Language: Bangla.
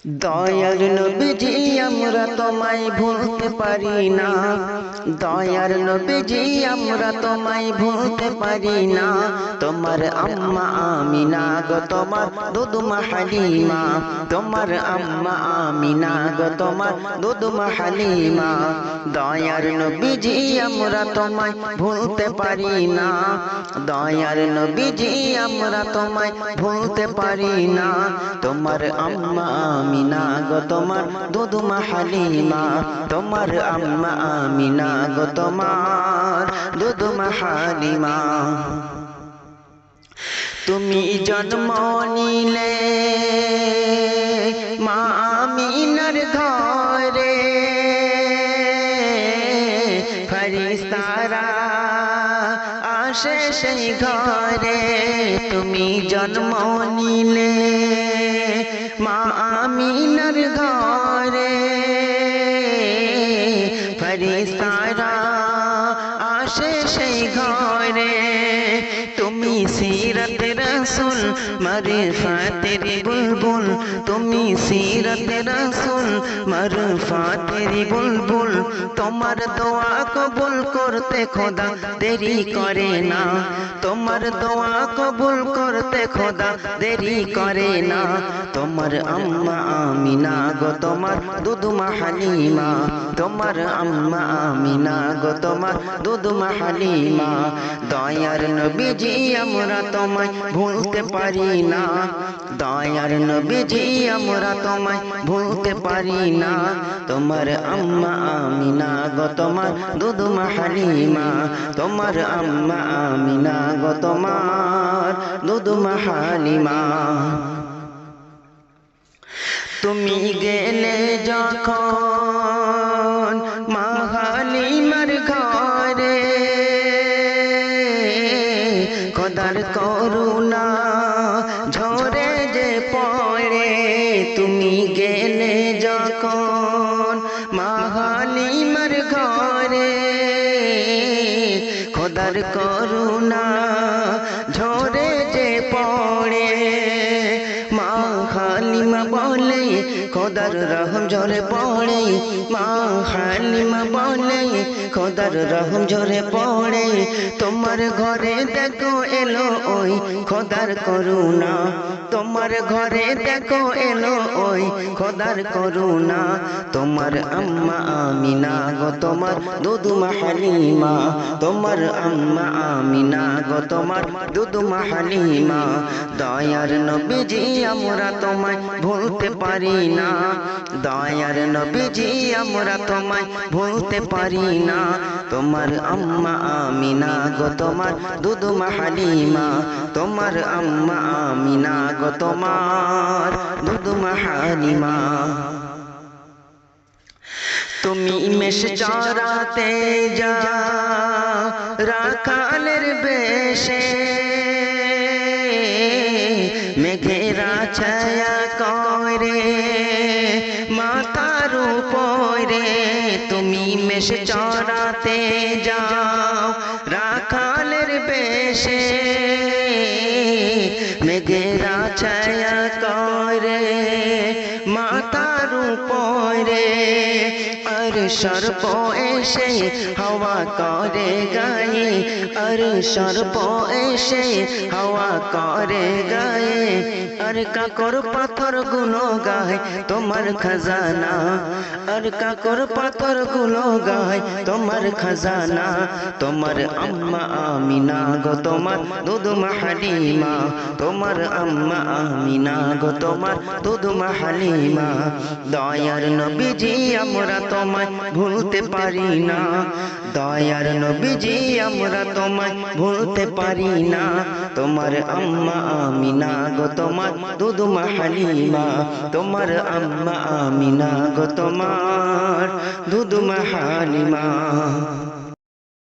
দয়ার নবীজি আমরা তোমায় ভুলতে পারি না, দয়ার নবীজি আমরা তোমায় ভুলতে পারি না। তোমার আম্মা আমিনা গো তোমার দুধমা হালিমা, তোমার আম্মা আমিনা গো তোমার দুধমা হালিমা। দয়ার নবীজি আমরা তোমায় ভুলতে পারি না, দয়ার নবীজি আমরা তোমায় ভুলতে পারি না। তোমার আম্মা আমিনা গো তোমার দুধমা হালিমা, তোমার আম্মা আমিনা গো তোমার দুধমা হালিমা। তুমি জন্ম নিলে মা আমিনার ঘরে, ফেরেশতারা আসে সেই ঘরে। তুমি জন্ম নিলে মা আমিনার ঘরে, ফেরেশতারা আসে সেই ঘরে। তুমি সিরাত রাসূল মারিফাতের বুলবুল, তুমি সিরাত রাসূল মারিফাতের বুলবুল। তোমার দোয়া কবুল করতে খোদা দেরি করে না, তোমার দোয়া কবুল করতে খোদা দেরি করে না। তোমার আম্মা আমিনা গো তোমার দুধমা হালিমা, তোমার আম্মা আমিনা গো তোমার দুধমা হালিমা। দয়ার নবীজি আমরা তোমায় ভুলতে পারি না, দয়ার নবীজি আমরা তোমায় ভুলতে পারি না। তোমার আম্মা আমিনা গো তোমার দুধমা হালিমা, তোমার আম্মা আমিনা গো তোমার দুধমা হালিমা। তুমি গেলে যখন মা হালিমার ঘরে, খোদার করুণা ঝরে যে পড়ে। তুমি গেলে যখন মা হালিমার ঘরে, খোদার করুণা ঝরে যে পড়ে। মা হালিমা বলে খোদার রহম ঝরে পড়ে, মা হালিমা বলে খোদার রহম ঝরে পড়ে। তোমার ঘরে দেখো এলো ওই খোদার করুণা, তোমার ঘরে দেখো এলো ওই খোদার করুণা। তোমার আম্মা আমিনা গো তোমার দুধমা হালিমা, তোমার আম্মা আমিনা গো তোমার দুধমা হালিমা। দয়ার নবীজি আমরা তোমায় ভুলতে পারি না, দয়ার নবীজি আমরা তোমায় ভুলতে পারি না। তোমার আম্মা আমিনা গো তোমার দুধমা হালিমা, তোমার আম্মা আমিনা গো তোমার দুধমা হালিমা। তুমি মেষ চরাতে যাও রাখালের বেশে, মেঘেরা ছায়া করে মাথার উপরে। তুমি মেষ চরাতে যাও রাখালের বেশে, মেঘেরা ছায়া করে মাথার উপরে। আর সর্প এসে হাওয়া করে গায়ে, আর সর্প এসে হাওয়া করে গায়ে। আর কাকর পাথর গুলো গায় তোমার খাজানা, আর কাকর পাথর গুলো গায় তোমার খাজানা। তোমার আম্মা আমিনা গো তোমার দুধমা হালিমা, তোমার আম্মা আমিনা গো তোমার দুধমা হালিমা। দয়ার নবীজি আমরা তোমায় ভুলতে পারি না, দয়ার নবীজি আমরা তোমায় ভুলতে পারি না। তোমার আম্মা আমিনা গো তোমার দুধমা হালিমা, তোমার আম্মা আমিনা গো তোমার দুধমা হালিমা।